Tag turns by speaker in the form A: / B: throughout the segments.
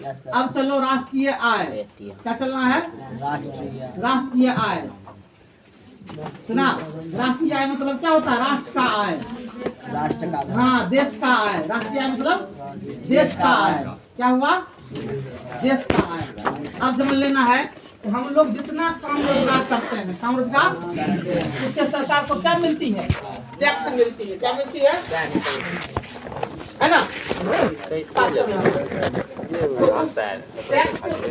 A: अब चलो राष्ट्रीय आय। क्या चलना है? राष्ट्रीय आय। सुना? राष्ट्रीय आय मतलब क्या होता है? राष्ट्र का आय,
B: राष्ट्र का,
A: हाँ देश का आय। राष्ट्रीय आय मतलब देश का आय। क्या हुआ? देश का आय। अब समझ लेना है कि हम लोग जितना काम रोजगार करते हैं, काम रोजगार, उससे सरकार को क्या मिलती है? टैक्स मिलती है। क्या मिलती है ना? टैक्स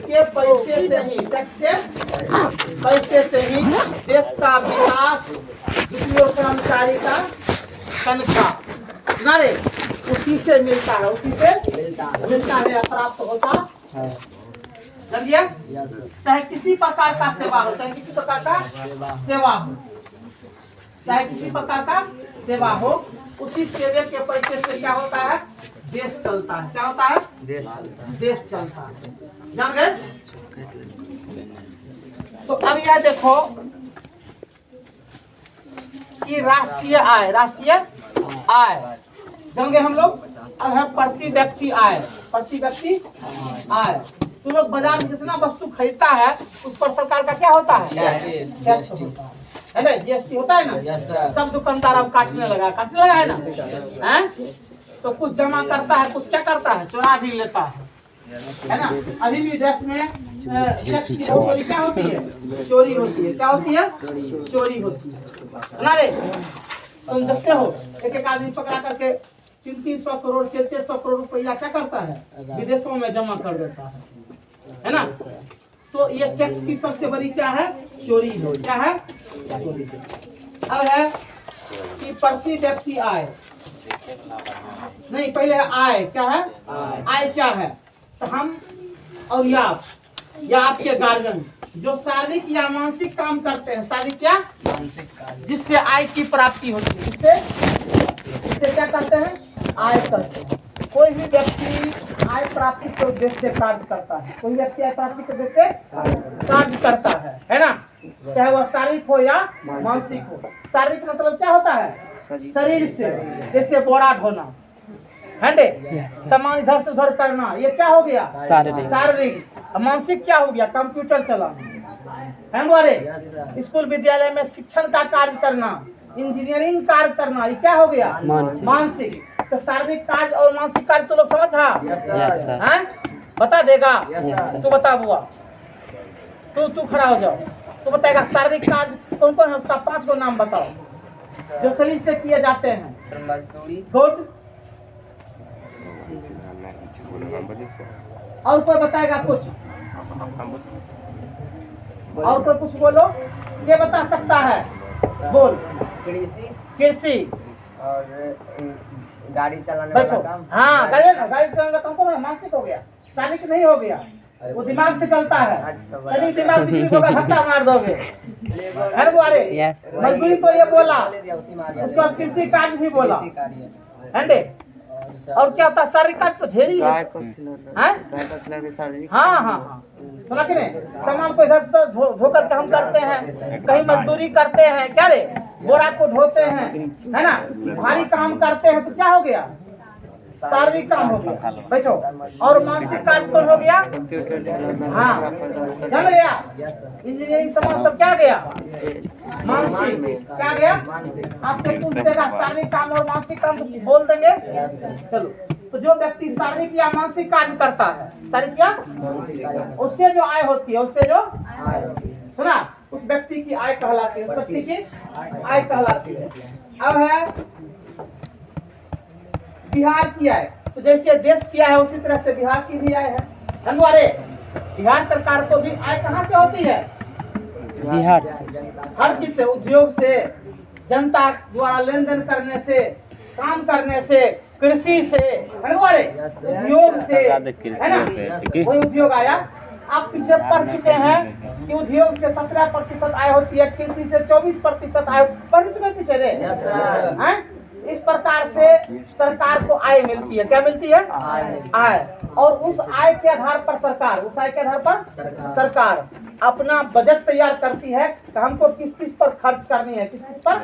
A: के पैसे से ही, टैक्स के पैसे से ही देश का विकास, उपयोग, कर्मचारी का तनख्वाह ना रे, उसी से मिलता है, उसी से मिलता है या प्राप्त होता है। समझिए? चाहे किसी प्रकार का सेवा हो, चाहे किसी प्रकार का सेवा हो, चाहे किसी प्रकार का सेवा हो, उसी सेवे के पैसे से क्या होता है? देश चलता है। क्या होता है? देश चलता है। जान गए? तो अब यह देखो कि राष्ट्रीय आय, राष्ट्रीय आय जान गए हम लोग। अब है प्रति व्यक्ति आय। प्रति व्यक्ति आय। तुम लोग बाजार में जितना वस्तु खरीदता है उस पर सरकार का क्या होता है? टैक्स होता है ना? जीएसटी होता है ना? सब दुकानदार अब काटने लगा है ना? हैं? तो कुछ जमा करता है, कुछ क्या करता है? चुरा भी लेता है ना? अभी भी देश में टैक्स की चोरी क्या होती है? चोरी होती है। क्या होती है? चोरी होती है ना रे? तुम देखते हो एक आदमी पकड़ा करके 300 करोड़ 400 करोड़ रुपया क्या करता है? विदेशों में जमा कर देता है ना? तो ये टैक्स की सबसे बड़ी क्या है? चोरी है। क्या है? चोरी। अब है कि प्रति व्यक्ति आय। नहीं, पहले है आय। क्या है? आय क्या है? तो हम और या आपके गार्जियन जो शारीरिक या मानसिक काम करते हैं, शारीरिक या मानसिक, जिससे आय की प्राप्ति होती है, इससे क्या करते हैं? आय करते हैं। कोई भी व्यक्ति आय प्राप्ति के उद्देश्य से कार्य करता है। कोई व्यक्ति आय प्राप्ति के उद्देश्य से कार्य करता है ना? चाहे वह शारीरिक हो या मानसिक हो। शारीरिक मतलब क्या होता है? शरीर से, जैसे बोरा ढोना, सामान इधर से उधर करना, ये क्या हो गया? शारीरिक। मानसिक क्या हो गया? कंप्यूटर चलाना, है बोरे? स्कूल विद्यालय में शिक्षण का कार्य करना, इंजीनियरिंग कार्य करना, ये क्या हो गया? मानसिक। तो शारीरिक कार्य और मानसिक कार्य तो लोग समझा हैं? बता देगा? तू बता बुआ, तू खड़ा हो जाओ, तू बताएगा शारीरिक कार्य कौन कौन है? उसका 5 गो नाम बताओ जो शरीर से किए जाते हैं। गुड। और कोई बताएगा कुछ? और कोई कुछ बोलो, ये बता सकता है? बोल। कृषि
B: और गाड़ी चलाने
A: वाला काम। हाँ, गाड़ी चलाने का काम कौन है? मानसिक हो गया, शारीरिक नहीं हो गया। वो दिमाग से चलता है। यदि दिमाग बिजली होगा धक्का मार दोगे, है वो? अरे मजदूरी तो ये बोला, उसके बाद कृषि कार्य भी बोला, है? और क्या होता है? शारीरिक कार्य तो ढेर ही है। हाँ, सुना कि नहीं? सामान को इधर से धो करके हम करते हैं, कहीं मजदूरी करते हैं, क्या रे? बोरा को ढोते हैं, है ना? भारी काम करते हैं, तो क्या हो गया? शारीरिक काम हो गया। बैठो। और मानसिक कार्य कौन हो गया? हाँ, जान गया? इंजीनियरिंग सामान सब क्या गया? मानसिक। क्या गया? आपसे पूछ देगा शारीरिक काम और मानसिक काम, बोल देंगे? चलो, तो जो व्यक्ति शारीरिक या मानसिक कार्य करता है, शारीरिक या, उससे जो आय होती है, उससे जो सुना, उस व्यक्ति की आय कहलाती है, उस व्यक्ति की आय कहलाती है। अब है बिहार की आय। तो जैसे देश की आय है उसी तरह से बिहार की भी आय है। धनवारे बिहार सरकार को भी आय कहाँ से होती है?
C: बिहार से।
A: हर चीज से, उद्योग से, जनता द्वारा लेन देन करने से, काम करने से, कृषि से, धनवारे उद्योग से, है ना? वही उद्योग आया। आप पीछे पढ़ चुके हैं कि उद्योग से 17% आय होती है, कृषि से 24% आय। पढ़ चुके पीछे रे? हैं? इस प्रकार से सरकार को आय मिलती है। क्या मिलती है? आय। और उस आय के आधार पर सरकार, उस आय के आधार पर सरकार अपना बजट तैयार करती है कि हमको किस किस पर खर्च करनी है, किस किस पर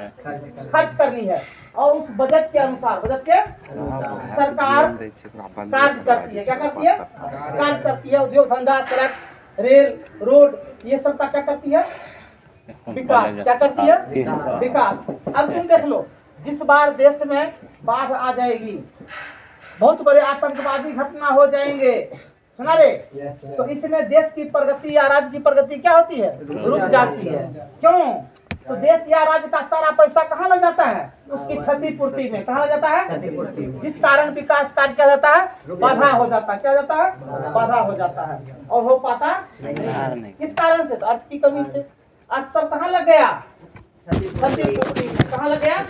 A: खर्च करनी है, और उस बजट के अनुसार बजट के सरकार कार्य करती है। क्या करती है? कार्य करती है। उद्योग धंधा, सड़क, रेल, रोड, ये सब का क्या करती है? विकास। क्या करती है? विकास। अब तुम देख लो, जिस बार देश में बाढ़ आ जाएगी, बहुत बड़े आतंकवादी घटना हो जाएंगे, सुना रे, तो इसमें देश की प्रगति या राज्य की प्रगति क्या होती है? रुक जाती है। क्यों? तो देश या राज्य का सारा पैसा कहाँ लग जाता है? उसकी क्षतिपूर्ति में। कहाँ लग जाता है? जिस कारण विकास कार्य क्या जाता है? बाधा हो जाता है। क्या हो जाता है? बाधा हो जाता है, और हो पाता किस कारण से? तो अर्थ की कमी से। अर्थ सब कहाँ लग गया? क्षतिपूर्ति में। कहाँ लग गया?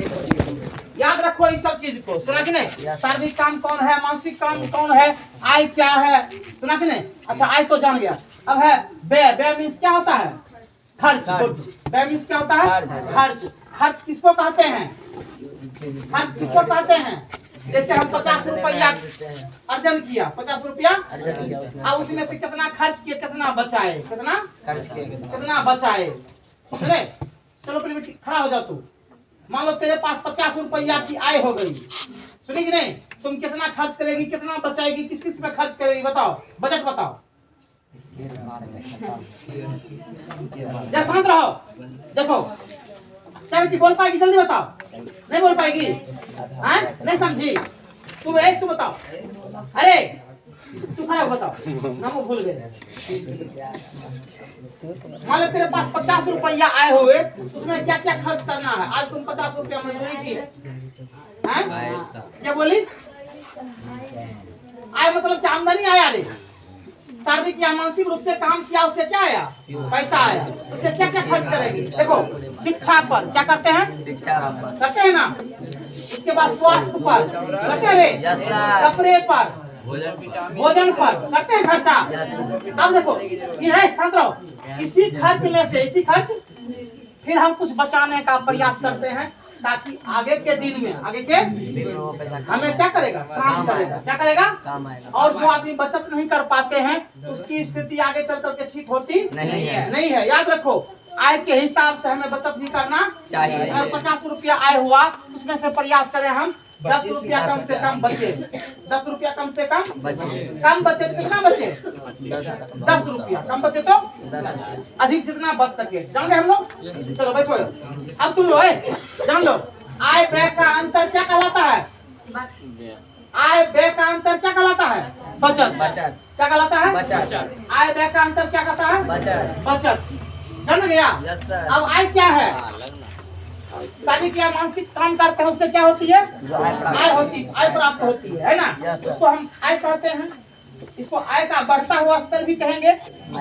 A: याद रखो इस सब चीज को, सुना कि नहीं? शारीरिक काम कौन है, मानसिक काम कौन है, आय क्या है, सुना कि नहीं? अच्छा, आय तो जान गया। अब है व्यय। व्यय मीन्स क्या होता है? खर्च। व्यय मीन्स क्या होता है? खर्च। खर्च किसको कहते हैं? खर्च किसको कहते हैं? जैसे हम 50 रुपया अर्जन किया, 50 रुपया, अब उसमें से कितना खर्च किया, कितना बचाए, कितना बचाए, सुने? चलो पहले खड़ा हो जाओ तू। मान लो तेरे पास 50 रुपया की आय हो गई, सुनी कि नहीं? तुम कितना खर्च करेगी, कितना बचाएगी, किस किस पे खर्च करेगी, बताओ, बजट बताओ। या शांत रहो। देखो, क्या बेटी बोल पाएगी? जल्दी बताओ। नहीं बोल पाएगी? हाँ, नहीं समझी? तू बताओ। अरे तू खड़ा बताओ, नाम भूल गए। मान लो तेरे पास 50 रुपया आए हुए, उसमें क्या क्या खर्च करना है? आज तुम 50 रुपया मजदूरी की है, क्या बोली? आय मतलब क्या? आमदनी आया रे। शारीरिक या मानसिक रूप से काम किया, उससे क्या आया? पैसा आया। उससे क्या क्या खर्च करेगी? देखो, शिक्षा पर क्या करते हैं? करते हैं ना। उसके बाद स्वास्थ्य पर करते हैं रे, कपड़े पर, भोजन पर करते हैं खर्चा। अब देखो, शांत रहो, इसी खर्च में से, इसी खर्च फिर हम कुछ बचाने का प्रयास करते हैं, ताकि आगे के दिन में हमें क्या करेगा? काम करेगा। क्या करेगा? और जो आदमी बचत नहीं कर पाते हैं, उसकी स्थिति आगे चल करके ठीक होती नहीं है। याद रखो, आय के हिसाब से हमें बचत भी करना चाहिए। अगर 50 रुपया आय हुआ, उसमें से प्रयास करें हम 10 रुपया कम से कम बचे। 10 रुपया कम से कम बचे। कितना बचे? 10 रुपया कम बचे तो अधिक जितना बच सके। जान गए हम लोग? चलो बैठो। अब तुम लोग जान लो, आय व्यय का अंतर क्या कहलाता है? आय व्यय का अंतर क्या कहलाता है? बचत। क्या कहलाता है? आय व्यय का अंतर क्या कहता है? बचत। जान गया? अब आय क्या है? शारीरिक या मानसिक काम करते हैं, उससे क्या होती है? आय होती है, आय प्राप्त होती है ना? उसको हम आय कहते हैं। इसको आय का बढ़ता हुआ स्तर भी कहेंगे।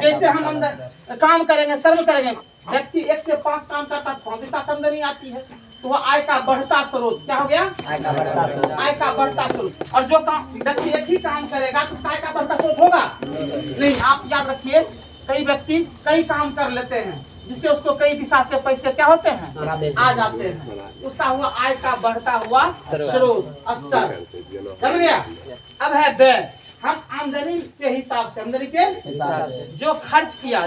A: जैसे हम अंदर काम करेंगे, सर्व करेंगे, व्यक्ति 1 से 5 काम करता है, 5 आमदनी आती है, तो वह आय का बढ़ता स्रोत क्या हो गया? आय का बढ़ता स्रोत। और जो काम व्यक्ति एक ही काम करेगा, तो आय का बढ़ता स्रोत होगा नहीं। आप याद रखिए, कई व्यक्ति कई काम कर लेते हैं, जिससे उसको कई दिशा से पैसे क्या होते हैं? आ जाते हैं। उसका हुआ आय का बढ़ता हुआ स्रोत, स्तर। समझ गया? अब है व्यय। हम आमदनी के हिसाब से, आमदनी के जो खर्च किया,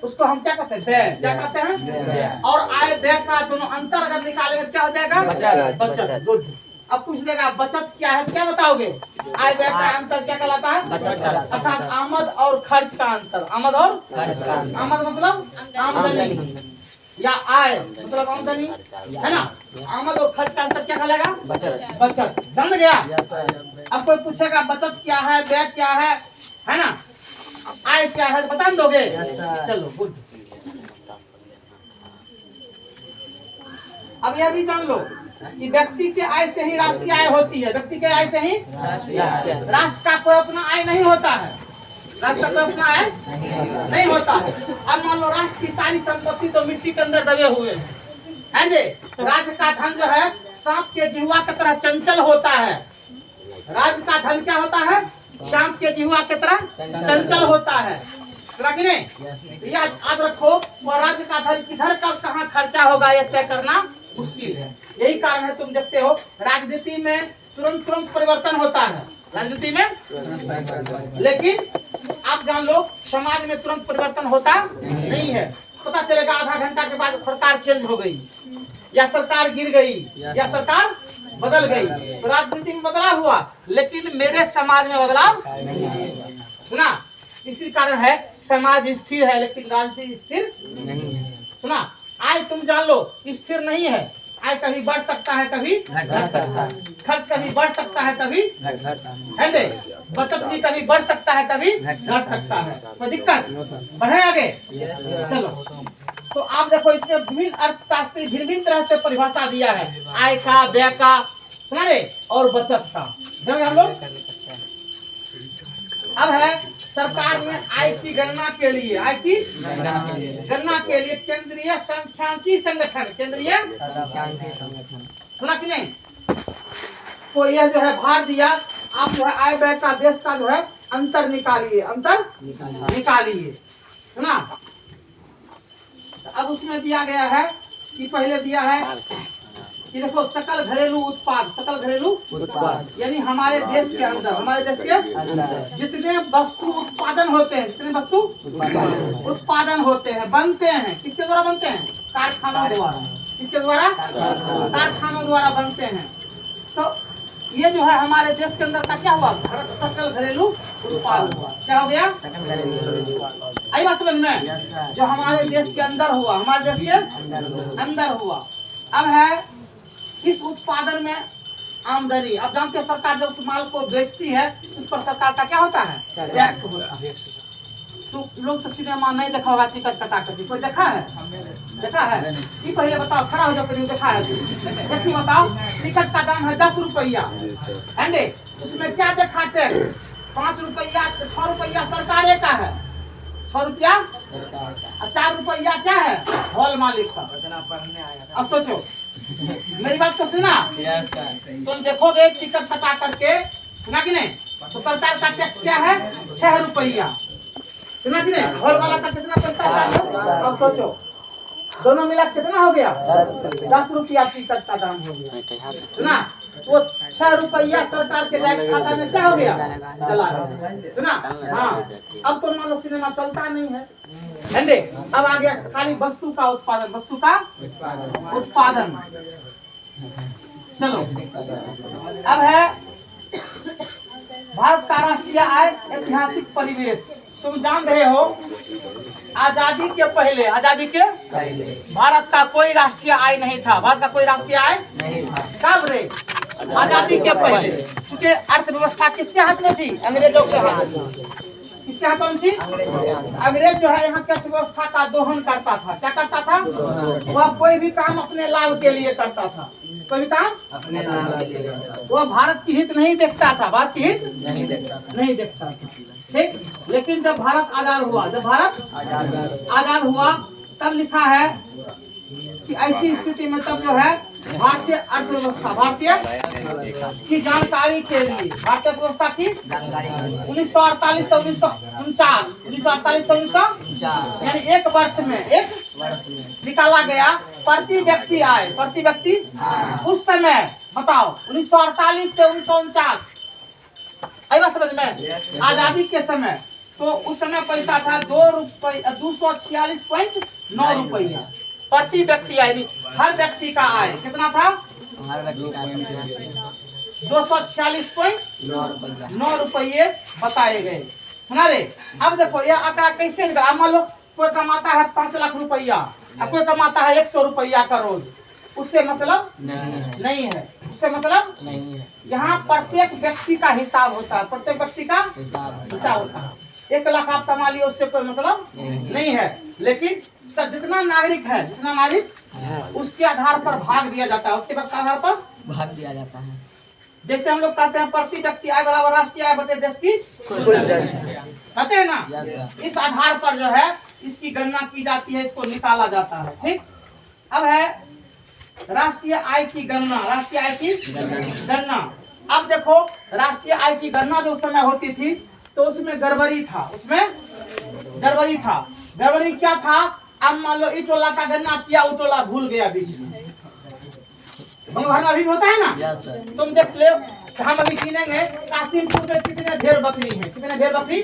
A: उसको हम क्या कहते हैं? व्यय। क्या कहते हैं? और आय व्यय का दोनों अंतर अगर निकालेंगे क्या हो जाएगा? बचत। गुड। अब पूछ देगा बचत क्या है, क्या बताओगे? आय व्यय का अंतर क्या कहलाता है? अर्थात आमद और खर्च का अंतर। आमद और आमद मतलब आमदनी, या आय मतलब आमदनी, है ना? आमद और खर्च का अंतर क्या कहलाएगा? बचत। समझ गया? अब कोई पूछेगा बचत क्या है, व्यय क्या है ना? आय क्या है, बता दोगे? चलो गुड। अब यह भी जान लो कि व्यक्ति के आय से ही राष्ट्रीय आय होती है। व्यक्ति के आय से ही राष्ट्र का कोई अपना आय नहीं होता है। राष्ट्र का कोई अपना आय नहीं होता है। अब मान लो राष्ट्र की सारी संपत्ति तो मिट्टी के अंदर दबे हुए हैं जी। तो राज्य का धन जो है सांप के जिह्वा की तरह चंचल होता है। राज्य का धन क्या होता है? सांप के जिह्वा की तरह चंचल होता है। याद रखो, वो राज्य का धन किधर कब कहाँ खर्चा होगा यह तय करना मुश्किल है। यही कारण है, तुम देखते हो राजनीति में तुरंत परिवर्तन होता है, राजनीति में, लेकिन आप जान लो समाज में तुरंत परिवर्तन होता नहीं है। पता चलेगा आधा घंटा के बाद सरकार चेंज हो गई, या सरकार गिर गई, या सरकार बदल गई, तो राजनीति में बदलाव हुआ, लेकिन मेरे समाज में बदलाव सुना। इसी कारण है समाज स्थिर है लेकिन राजनीति स्थिर नहीं है। सुना, आय तुम जान लो स्थिर नहीं है। आय कभी बढ़ सकता है, कभी घट सकता है, खर्च कभी बढ़ सकता है, कभी है दे, बचत भी कभी बढ़ सकता है, कभी घट सकता है। कोई दिक्कत? बढ़े आगे चलो। तो आप देखो इसमें विभिन्न अर्थशास्त्री भिन्न भिन्न तरह से परिभाषा दिया है, आय का, व्यय का, सुना और बचत का। समझे हम लोग? अब है सरकार ने आय की गणना के लिए, आय की गणना के लिए केंद्रीय सांख्यिकी संगठन, केंद्रीय सुना कि नहीं, तो यह जो है भार दिया। आप जो है आय व्यय का, देश का जो है अंतर निकालिए, अंतर निकालिए, सुना। अब उसमें दिया गया है कि पहले दिया है कि देखो सकल घरेलू उत्पाद, सकल घरेलू उत्पाद यानी हमारे देश के अंदर, हमारे देश के जितने वस्तु उत्पादन होते हैं, जितने वस्तु उत्पादन होते हैं, बनते हैं, किसके द्वारा बनते हैं? कारखानों द्वारा। किसके द्वारा? कारखानों द्वारा बनते हैं। तो ये जो है हमारे देश के अंदर का क्या हुआ? सकल घरेलू उत्पाद हुआ। क्या हो गया? आई बात समझ में? जो हमारे देश के अंदर हुआ, हमारे देश के अंदर हुआ। अब है इस उत्पादन में आमदनी। अब जानते हैं सरकार जब उस माल को बेचती है उस पर सरकार का क्या होता है? टैक्स होता है। तो लोग तो सिनेमा नहीं देखा होगा टिकट कटा करके, कोई देखा है? देखा है? ये पहले बताओ, खड़ा हो जाओ, देखा है? देखिए बताओ, टिकट का दाम है 10 रुपया, है उसमें क्या देखा टैक्स? 5 रुपया, 6 रुपया सरकार का है, 6 रुपया, 4 रुपया क्या है? हॉल मालिक का। अब सोचो, मेरी बात को सुना। तुम देखोगे टिकट कटा करके, सुना कि नहीं, तो सरकार का टैक्स क्या है? 6 रुपया, सुना कि नहीं। हॉल वाला का कितना पैसा है? अब सोचो दोनों मिला कितना हो गया? 10 रुपया टिकट का दाम हो गया, सुना। वो 6 रुपया सरकार के डायरेक्ट खाता में क्या हो गया? चला गया, सुना। हाँ, अब तो मान लो सिनेमा चलता नहीं है, है। अब आ गया खाली वस्तु का उत्पादन, वस्तु का उत्पादन। चलो अब है भारत का राष्ट्रीय आय, ऐतिहासिक परिवेश। तुम जान रहे हो आजादी के पहले, आजादी के भारत का कोई राष्ट्रीय आय नहीं था। भारत का कोई राष्ट्रीय आय नहीं था। कब रे? आजादी के पहले। क्योंकि अर्थव्यवस्था किसके हाथ में थी? अंग्रेजों के हाथ में। किसके हाथ में थी? अंग्रेज जो है यहाँ की अर्थव्यवस्था का दोहन करता था। क्या करता था? वह कोई भी काम अपने लाभ के लिए करता था। कोई भी काम अपने लाभ के लिए करता था। वह भारत की हित नहीं देखता था, भारत की हित नहीं देखता था। ठीक, लेकिन जब भारत आजाद हुआ, जब भारत आजाद हुआ तब लिखा है कि ऐसी स्थिति में तब जो है भारतीय अर्थव्यवस्था, भारतीय की जानकारी के लिए, भारतीय अर्थव्यवस्था की 1948 से 1949, 1948 से 1949 यानी एक वर्ष में निकाला गया प्रति व्यक्ति आय, प्रति व्यक्ति उस समय बताओ 1948 से 1949 समझ में, आजादी के समय। तो उस समय पैसा था 246.9 रुपया प्रति व्यक्ति आय। हर व्यक्ति का आय कितना था? 246.9 रुपये बताए गए। सुना रे? अब देखो यह आंकड़ा कैसे निकला। मान लो कोई कमाता है 5 लाख रुपया और कोई कमाता है 100 रुपया का रोज, उससे मतलब नहीं है, उससे मतलब नहीं है। यहाँ प्रत्येक व्यक्ति का हिसाब होता है, प्रत्येक व्यक्ति का हिसाब होता है। 1 लाख आप कमा लिया उससे कोई मतलब नहीं है, लेकिन जितना नागरिक है, जितना नागरिक उसके आधार पर भाग दिया जाता है, उसके आधार पर भाग दिया जाता है। जैसे हम लोग कहते हैं प्रति व्यक्ति आय बराबर राष्ट्रीय आय बटे देश की कहते हैं ना, इस आधार पर जो है इसकी गणना की जाती है, इसको निकाला जाता है। ठीक, अब है राष्ट्रीय आय की गणना, राष्ट्रीय आय की गणना। अब देखो राष्ट्रीय आय की गणना जो उस समय होती थी तो उसमें गड़बड़ी था, उसमें गड़बड़ी था। गड़बड़ी क्या था? अब मान लो इटोला का गणना किया, उटोला भूल गया बीच में। घर में अभी होता है ना, तुम देख ले तो हम अभी गिनेंगे कासिमपुर में कितने भेड़ बकरी हैं, कितने भेड़ बकरी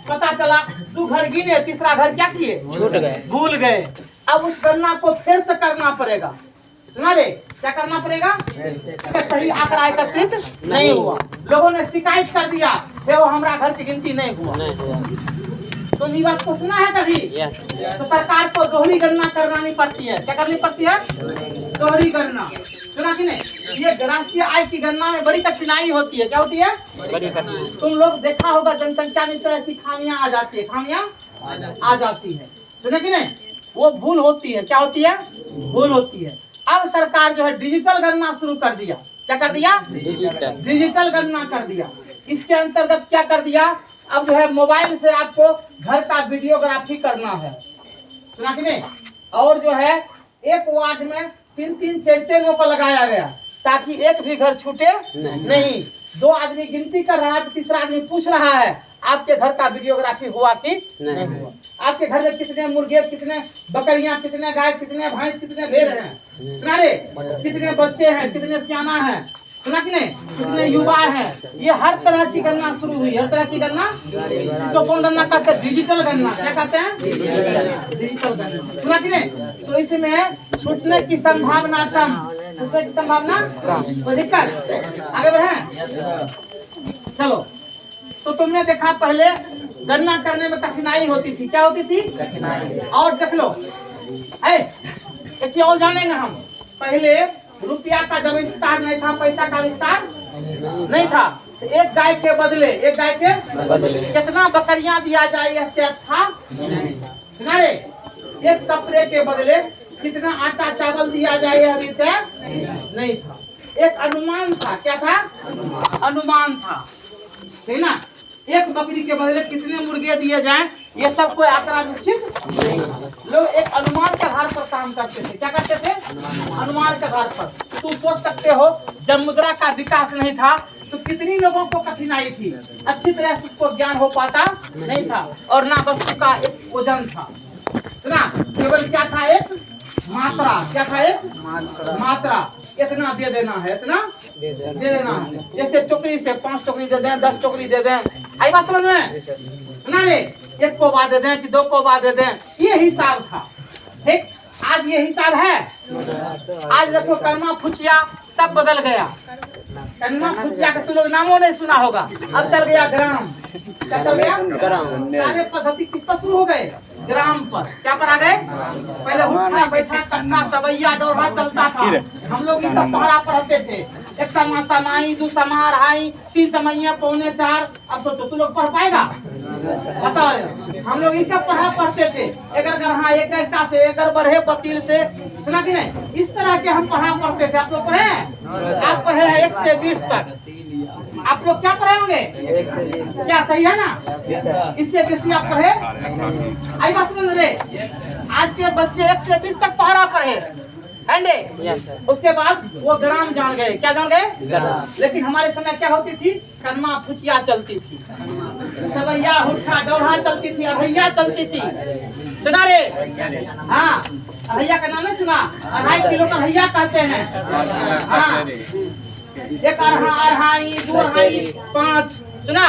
A: पता चला। 2 घर गिने, तीसरा घर क्या किए,
C: छूट गए।
A: भूल गए। अब उस गणना को फिर से करना पड़ेगा। सुना रे, क्या करना पड़ेगा, कि सही आंकड़ा एकत्रित नहीं हुआ। लोगों ने शिकायत कर दिया हे वो हमारा घर की गिनती नहीं हुआ।
C: नहीं हुआ।
A: तुम ये बात को सुना है कभी?
C: यस।
A: तो सरकार को दोहरी गणना करवानी पड़ती है। क्या करनी पड़ती है, दोहरी गणना। सुना कि नहीं? ये राष्ट्रीय आय की गणना में बड़ी कठिनाई होती है। क्या होती है,
C: बड़ी कठिनाई।
A: तुम लोग देखा होगा जनसंख्या में इस तरह की खामियां आ जाती है, खामियां आ जाती है। सुने कि नहीं, वो भूल होती है। क्या होती है, भूल होती है। अब सरकार जो है डिजिटल गणना शुरू कर दिया। क्या कर दिया, डिजिटल गणना कर दिया। इसके अंतर्गत क्या कर दिया, अब जो है मोबाइल से आपको घर का वीडियोग्राफी करना है। सुना कि नहीं? और जो है एक वार्ड में 3-3 4-4 को लगाया गया ताकि एक भी घर छूटे नहीं। 2 आदमी गिनती कर रहा है, तीसरा आदमी पूछ रहा है आपके घर का वीडियोग्राफी हुआ कि नहीं हुआ, आपके घर में कितने मुर्गे, कितने बकरियां, कितने गाय, कितने भैंस, कितने भेड़ हैं, सुना रे, कितने बच्चे हैं, कितने सियाना हैं, सुना कि नहीं, कितने युवा हैं। ये हर तरह की गणना शुरू हुई, हर तरह की गणना। तो कौन गणना करते हैं, डिजिटल गणना। क्या कहते हैं, डिजिटल गणना। सुना कि नहीं? तो इसमें छूटने की संभावना कम, छूटने की संभावना कोई दिक्कत, आगे बढ़े। चलो, तो तुमने देखा पहले गणना करने में कठिनाई होती थी। क्या होती थी, कठिनाई। और देख लो, एक चीज और जानेंगे हम। पहले रुपया का जब विस्तार नहीं था, पैसा का विस्तार नहीं था, तो एक गाय के बदले कितना बकरियां दिया जाए यह तय था। सुना रे, एक कपड़े के बदले कितना आटा चावल दिया जाए यह भी तय नहीं था। एक अनुमान था। क्या था, अनुमान था, ठीक ना। एक बकरी के बदले कितने मुर्गे दिए जाएं ये सब कोई आंकड़ा निश्चित नहीं। लोग एक अनुमान के आधार पर काम करते थे। क्या करते थे, अनुमान के आधार पर। तुम सोच सकते हो जब मुद्रा का विकास नहीं था तो कितनी लोगों को कठिनाई थी, अच्छी तरह से उसको ज्ञान हो पाता नहीं था, और ना वस्तु का एक वजन था। सुना, केवल क्या था, एक मात्रा। क्या था, एक मात्रा। इतना दे देना है, इतना दे देना है। जैसे टोकरी से 5 टोकरी दे दें, 10 टोकरी दे दें, आई बात समझ में? सुना रे, 1 कोबा दे दें कि 2 कोबा दे दें, ये हिसाब था। ठीक, आज ये हिसाब है। आज देखो कर्मा फुचिया सब बदल गया। कर्मा फुचिया का तुम लोग नामों नहीं सुना होगा, अब चल गया ग्राम। क्या चल गया, ग्राम। सारे पद्धति किस पर शुरू हो गए, ग्राम पर। क्या पर आ गए, पहले उठा बैठा कट्ठा सवैया डोरा चलता था। हम लोग ये सब पहरा पढ़ते थे। 1 समा समाई, 2 समा रहाई, 3 समैया पौने 4। अब सोचो तुम लोग पढ़ पाएगा, बताओ। हम लोग ये सब पढ़ा पढ़ते थे। एगर गरहा, एक ऐसा से, एगर बढ़े पतील से, सुना कि नहीं, इस तरह के हम पढ़ा पढ़ते थे। आप लोग पढ़े, आप पढ़े हैं 1 से 20 तक। आप लोग क्या पढ़े होंगे, क्या सही है ना? इससे बेसी आप पढ़े, आई बात समझ रहे? आज के बच्चे 1 से 20 तक पढ़ा पढ़े, उसके बाद वो ग्राम जान गए। क्या जान गए, लेकिन हमारे समय क्या होती थी, कर्मा फुचिया चलती थी, सवैया हुट्ठा डोरा चलती थी, अढ़ैया चलती थी। सुना रे, हाँ, अढ़ैया का नाम नहीं सुना? 2.5 किलो का अढ़ैया कहते हैं। हाँ, 1 अढ़ाई, 2 अढ़ाई, 5, सुना,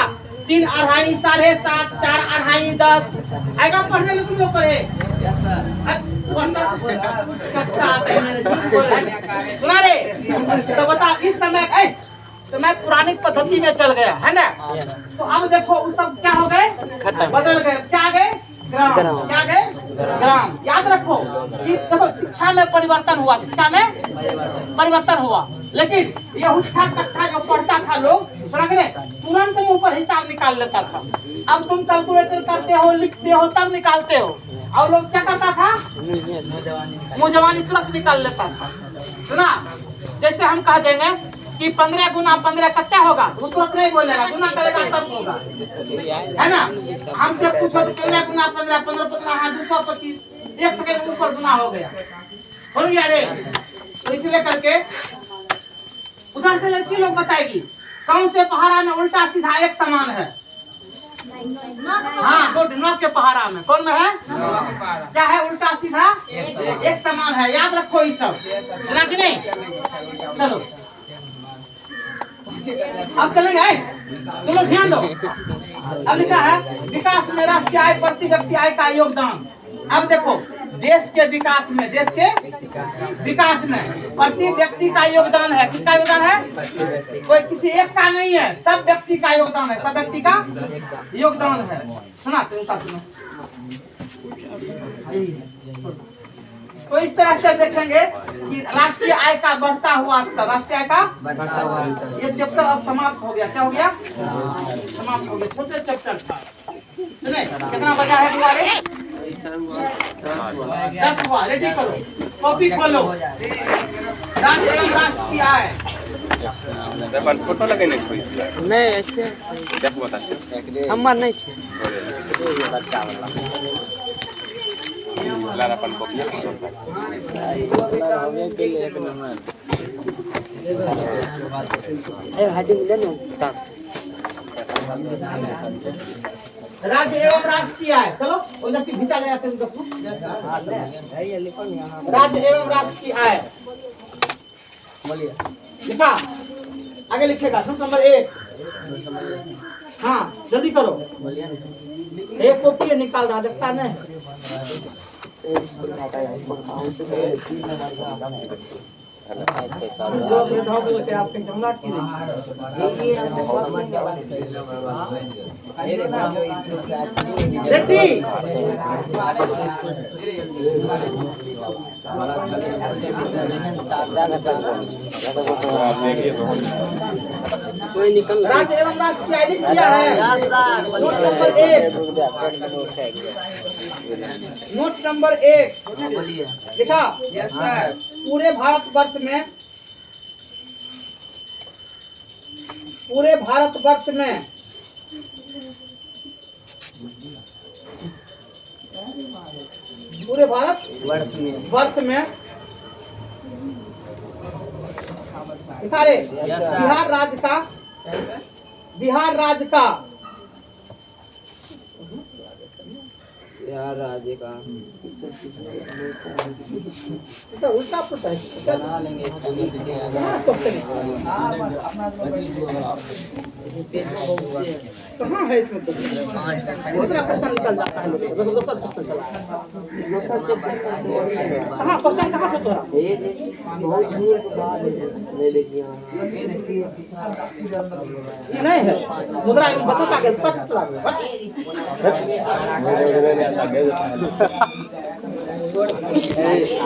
A: 3 अढ़ाई, 7.5, 4 अढ़ाई, 10। आएगा पढ़ने में तुम लोग पढ़े, सुना रे? तो बता, इस समय तो मैं पुरानी पद्धति में चल गया है ना। तो अब देखो वो सब क्या हो गए, बदल गए। क्या आ गए, ग्राम। क्या आ गए, ग्राम। याद रखो कि देखो शिक्षा में परिवर्तन हुआ, शिक्षा में परिवर्तन हुआ। लेकिन ये उठा कट्ठा जो पढ़ता था लोग, तुरंत मुंह पर हिसाब निकाल लेता था। अब तुम कैलकुलेटर करते हो, लिखते हो, तब निकालते हो। और लोग क्या करता था, मुँह जवानी तुरंत निकाल लेता था। सुना, जैसे हम कह देंगे कि 15 गुना 15 का क्या होगा, वो तुरंत नहीं बोलेगा, गुना करेगा तब होगा, है ना। हमसे पूछो तो 15 गुना 15, 15 हाँ 225, 1 सेकंड ऊपर गुना हो गया, हो गया रे। तो इसलिए करके उधर से लड़की लोग बताएगी कौन से पहाड़ा में उल्टा सीधा एक समान है। हाँ, गुड, 9 के पहाड़ा में कौन में है, क्या है, उल्टा सीधा एक समान है। याद रखो ये सब, सुना कि नहीं? चलो अब चलेंगे आए तुम लोग ध्यान दो। अब लिखा है विकास में राष्ट्रीय आय प्रति व्यक्ति आय का योगदान। अब देखो देश के विकास में प्रति व्यक्ति का योगदान है। किसका योगदान है? कोई किसी एक का नहीं है, सब व्यक्ति का योगदान है। सब व्यक्ति का योगदान है। सुना सुनो। तो इस तरह से देखेंगे कि राष्ट्रीय आय का बढ़ता हुआ स्तर, राष्ट्रीय आय का ये चैप्टर अब समाप्त हो गया। क्या हो गया? समाप्त हो गया। छोटे चैप्टर था। सुने कितना बजा है दोबारे? 10 हुआ। रेडी करो, कॉपी खोलो। राज्य एवं राष्ट्र की आय।
D: फोटो लगे
C: नहीं ऐसे हमार नहीं छे
A: राज्य एवं राष्ट्र की आय। चलो उधर से खींचा जाएगा। राज्य एवं राष्ट्र की आय लिखा, आगे लिखेगा। नंबर 1। हाँ जल्दी करो। एक कॉपी निकाल रहा, देखता नहीं। आपके चमड़ा की राज्य एवं राष्ट्र की आय किया है। Note number 1। नोट नंबर 1 लिखा। Yes sir. पूरे भारतवर्ष में पूरे भारतवर्ष में लिखा रे बिहार राज्य का बिहार राज्य का उल्टा पुल्टा बना लेंगे इसको। कहाँ है इसमें? तो दूसरा क्वेश्चन निकल जाता है। दूसरा चैप्टर चला कहाँ? क्वेश्चन कहाँ से तोड़ा? ये नहीं है मुद्रा बचता के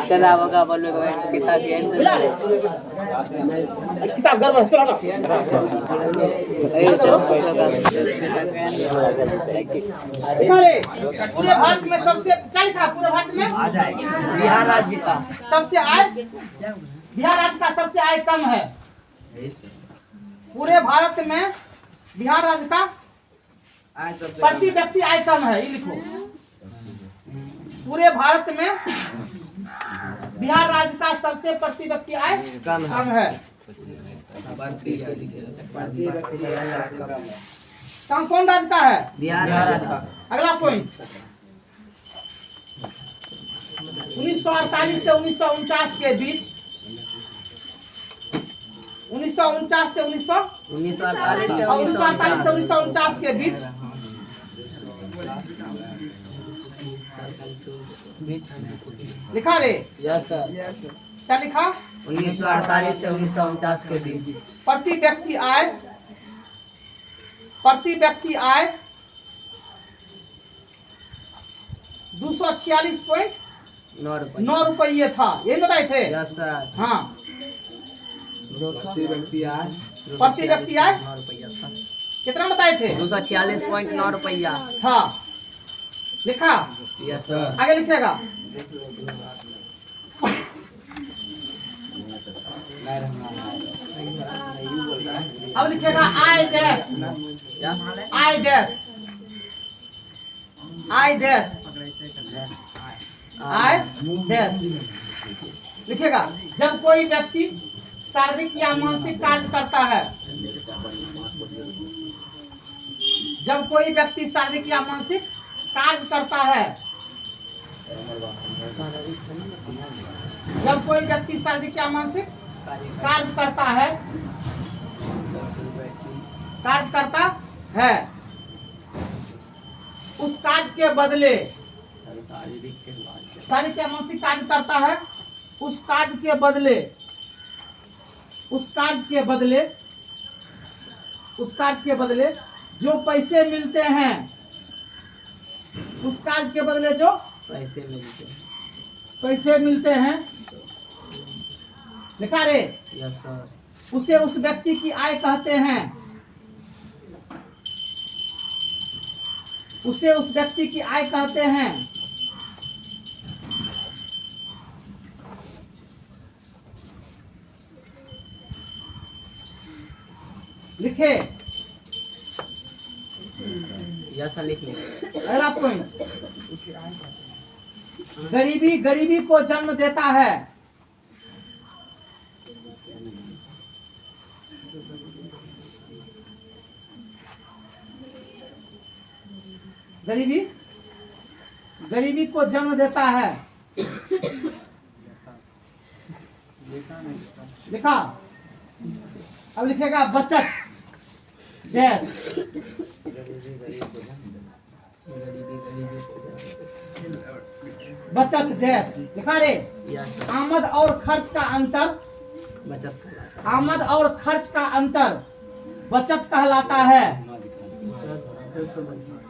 C: चला होगा बोलो किताब
A: किताब गड़बड़ चलो ना। पूरे भारत में सबसे क्या लिखा? पूरे भारत में
C: बिहार राज्य का
A: सबसे आय बिहार राज्य का सबसे आय कम है। पूरे भारत में बिहार राज्य का प्रति व्यक्ति आय कम है। ये लिखो। पूरे भारत में बिहार राज्य का सबसे प्रति व्यक्ति आय कम है। कौन राज्य का है?
C: बिहार राज्य का।
A: अगला पॉइंट 1948 से 1949 के बीच 1949 से 1949 के बीच लिखा रे।
C: Yes sir.
A: क्या लिखा?
C: 1948 से 1949 के बीच
A: प्रति व्यक्ति आय 246.9 रुपये था। यही बताए थे।
C: Yes sir.
A: हाँ
C: प्रति व्यक्ति आय
A: 9 रुपया था। कितना बताए थे?
C: 246.9 रुपया
A: था। लिखा?
C: Yes sir.
A: आगे लिखेगा। अब लिखेगा आई डैश लिखेगा। जब कोई व्यक्ति शारीरिक या मानसिक कार्य करता है, जब कोई व्यक्ति शारीरिक या मानसिक कार्य करता है, जब कोई व्यक्ति शारीरिक या मानसिक कार्य करता है कार्य करता है, उस कार्य के बदले शारीरिक या मानसिक कार्य करता है, उस कार्य के बदले जो पैसे मिलते हैं, उस कार्य के बदले जो पैसे मिलते हैं, लिखा रे,
C: यस सर,
A: उसे उस व्यक्ति की आय कहते हैं, उसे उस व्यक्ति की आय कहते हैं। लिखे,
C: यस सर लिख ले।
A: अगला पॉइंट, गरीबी को जन्म देता है। गरीबी को जन्म देता है। लिखा, अब लिखेगा बचत डैश, बचत डैश, लिखा रे,
C: यस सर,
A: आमद और खर्च का अंतर,
C: बचत
A: आमद और खर्च का अंतर बचत कहलाता है।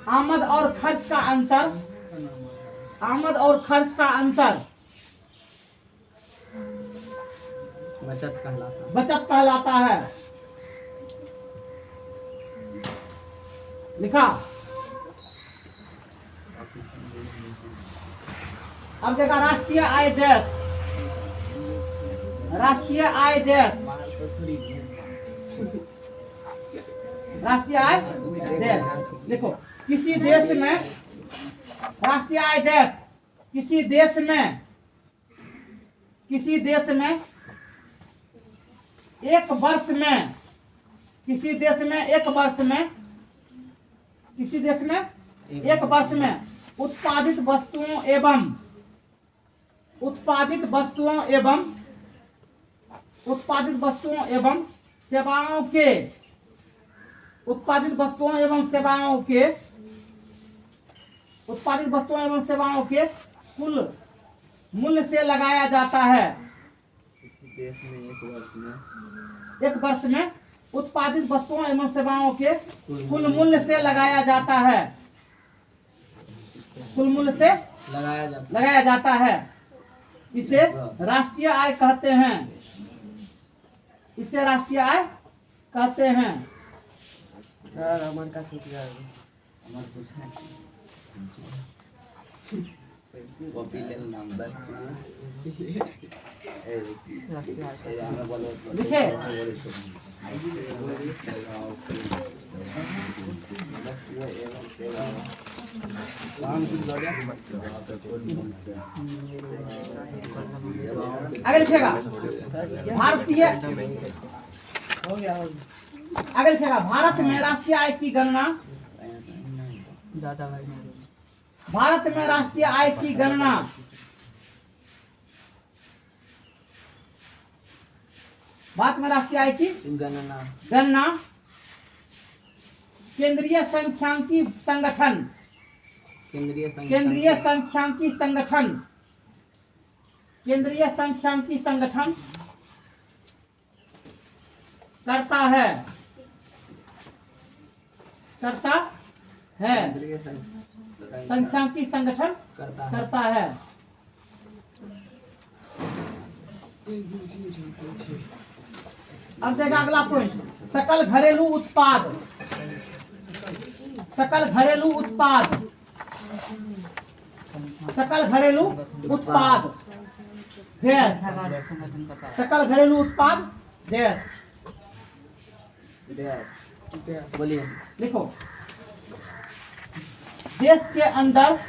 A: आमद और खर्च का अंतर, आमद और खर्च का अंतर बचत कहलाता है। लिखा, अब देखा राष्ट्रीय आय देश, राष्ट्रीय आय देश, राष्ट्रीय आय देश। देखो, किसी देश में राष्ट्रीय आय देश, किसी देश में एक वर्ष में, किसी देश में एक वर्ष में उत्पादित वस्तुओं एवं सेवाओं के कुल मूल्य से लगाया जाता है। एक वर्ष में उत्पादित वस्तुओं एवं सेवाओं के कुल मूल्य से लगाया जाता है। कुल मूल्य से लगाया जाता है। इसे राष्ट्रीय आय कहते हैं। इसे राष्ट्रीय आय कहते हैं। लिखे, आगे लिखेगा भारतीय, आगे लिखेगा भारत में राष्ट्रीय आय की गणना, भारत में राष्ट्रीय आय की गणना गणना केंद्रीय सांख्यिकी संगठन करता है। सांख्यिकी संगठन करता है। अब देखा अगला पॉइंट, सकल घरेलू उत्पाद, सकल घरेलू उत्पाद देश, सकल घरेलू उत्पाद देश।
C: बोलिए,
A: लिखो, देश के अंदर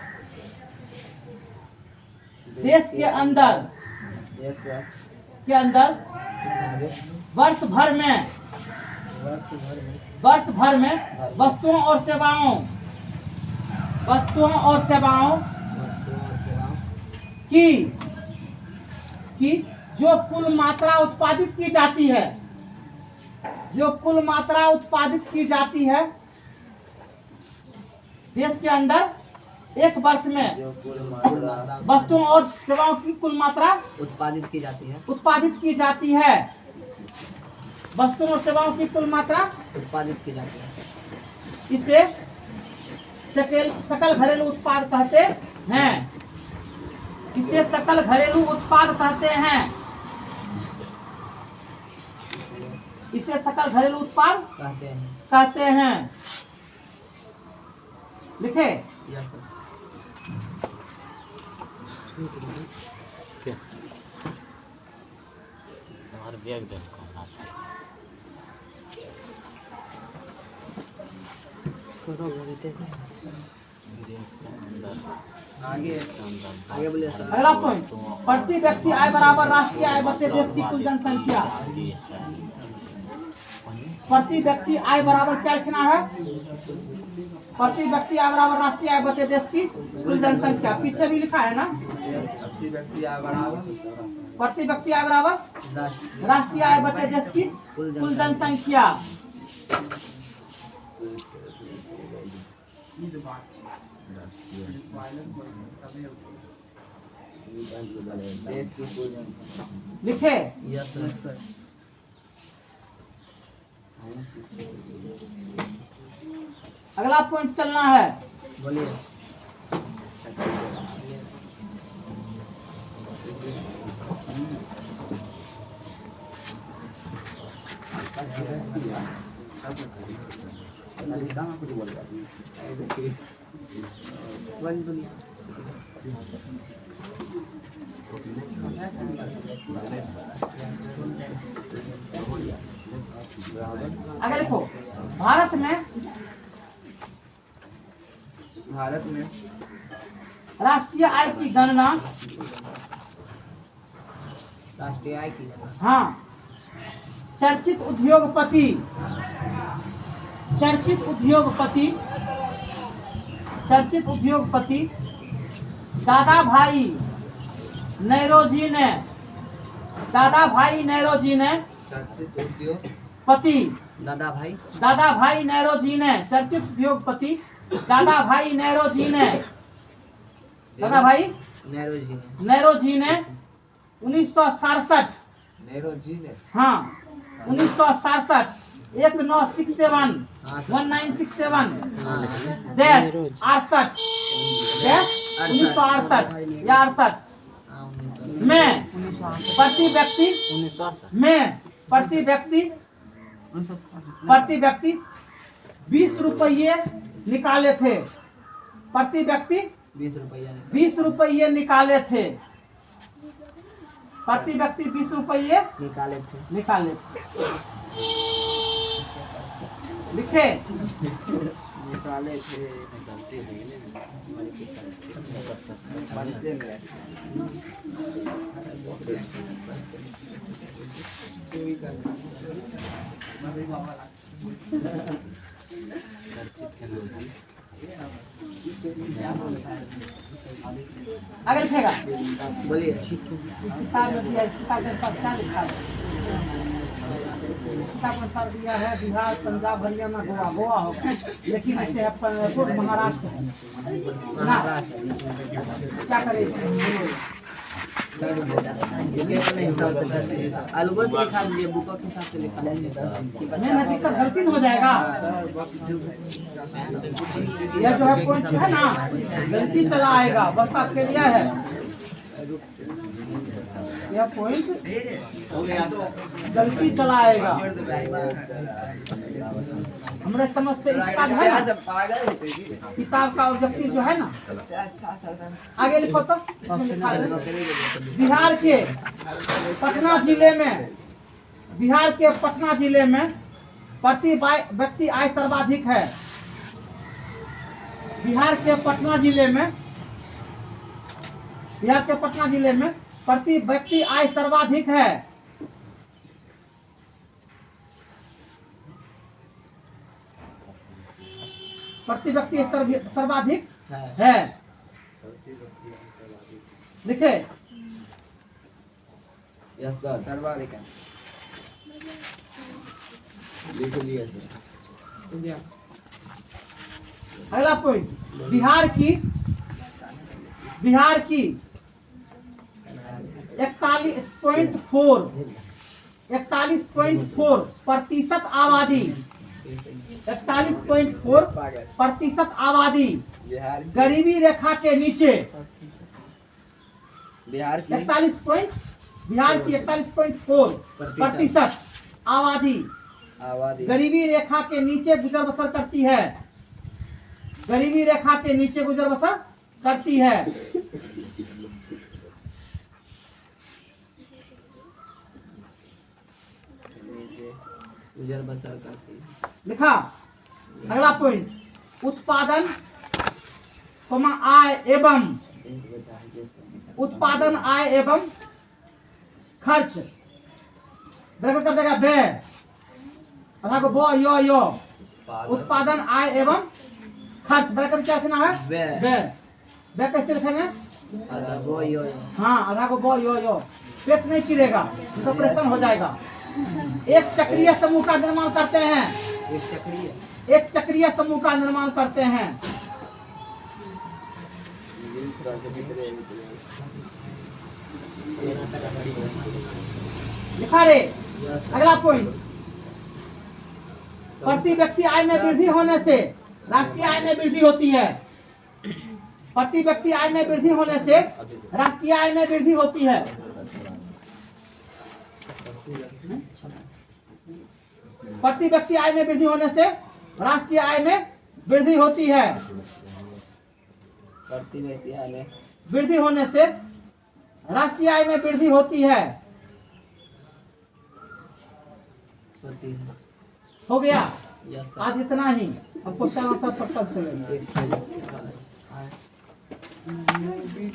A: वर्ष भर में वस्तुओं और सेवाओं की जो कुल मात्रा उत्पादित की जाती है, जो कुल मात्रा उत्पादित की जाती है देश के अंदर एक वर्ष में
C: जो कुल मात्रा
A: वस्तुओं और सेवाओं की कुल मात्रा
C: उत्पादित की जाती है
A: वस्तुओं और सेवाओं की कुल मात्रा
C: उत्पादित की जाती है
A: इसे सकल घरेलू उत्पाद कहते हैं। इसे सकल घरेलू उत्पाद कहते हैं। इसे सकल घरेलू उत्पाद कहते हैं। लिखे
C: यस सर
D: हमारे बैग देख
C: आगे आगे बोलिए सर
A: अगला पॉइंट, प्रति व्यक्ति आय बराबर राष्ट्रीय आय बटे देश की कुल जनसंख्या। प्रति व्यक्ति आय बराबर क्या लिखना है? प्रति व्यक्ति आय बराबर राष्ट्रीय आय बटे देश की कुल जनसंख्या। पीछे भी लिखा है ना,
C: प्रति व्यक्ति आय बराबर
A: प्रति व्यक्ति आय बराबर राष्ट्रीय आय बटे देश की कुल जनसंख्या।
C: देश की कुल जनसंख्या।
A: लिखे
C: यस सर
A: अगला पॉइंट चलना है।
C: बोलिए
A: आगे लिखो, भारत में राष्ट्रीय आय की गणना
C: राष्ट्रीय आय की
A: हाँ चर्चित उद्योगपति दादा भाई नौरोजी ने
C: चर्चित उद्योगपति
A: दादा भाई नौरोजी ने चर्चित उद्योगपति दादा भाई नौरोजी ने 1967 हाँ 1967 1967 डैश 68 डैश 1968 या 68 में प्रति व्यक्ति 20 रुपये निकाले थे। प्रति व्यक्ति 20 रुपये निकाले थे। प्रति व्यक्ति 20 रुपये निकाले थे। लिखे आगे लिखेगा।
C: बोलिए
A: किताब में दिया, किताब में क्या लिखा है? किताब में सर दिया है बिहार, पंजाब, हरियाणा, गोवा हो, लेकिन ऐसे है महाराष्ट्र है ना। क्या करें?
C: आलू बस लिखा दीजिए, बुकों के हिसाब से लिखा
A: मैंने दिक्कत गलती हो जाएगा। यह जो है पॉइंट है ना, गलती चला आएगा, बस आपके लिए है यह पॉइंट, गलती चला आएगा। हमारे समझ से इसका जो है ना, किताब का ऑब्जेक्टिव जो है ना, आगे लिखो तो बिहार के पटना जिले में प्रति व्यक्ति आय सर्वाधिक है। बिहार के पटना जिले में प्रति व्यक्ति आय सर्वाधिक है। प्रति व्यक्ति सर्वाधिक है। लिखे
C: यस सर सर्वाधिक है।
A: अगला पॉइंट, बिहार की 41.4% आबादी, 41.4% आबादी
B: बिहार
A: गरीबी रेखा के नीचे।
B: बिहार की
A: 41.4% आबादी
B: आबादी
A: गरीबी रेखा के नीचे गुजर बसर करती है, गरीबी रेखा के नीचे गुजर बसर करती है।
C: गुजर बसर करती है।
A: लिखा। अगला पॉइंट, उत्पादन आय एवं उत्पादन आय एवं खर्च ब्रैकेट कर देगा व्यय, अथा को बो यो उत्पादन आय एवं खर्च ब्रैकेट क्या लिखना है?
C: व्यय।
A: व्यय कैसे लिखेंगे?
C: आधा वो यो
A: हाँ, आधा को बो यो पेट नहीं चिरेगा, ऑपरेशन हो जाएगा। एक चक्रीय समूह का निर्माण करते हैं, एक चक्रीय समूह का निर्माण करते हैं। लिखा रे। अगला पॉइंट, प्रति व्यक्ति आय में वृद्धि होने से राष्ट्रीय आय में वृद्धि होती है। प्रति व्यक्ति आय में वृद्धि होने से राष्ट्रीय आय में वृद्धि होती है। प्रति व्यक्ति आय में वृद्धि होने से राष्ट्रीय आय में वृद्धि होती है।
C: प्रति व्यक्ति आय में
A: वृद्धि होने से राष्ट्रीय आय में वृद्धि होती है।
C: प्रति
A: हो गया
C: यस
A: आज इतना ही। अब क्वेश्चन आंसर तक चलेंगे।
C: सर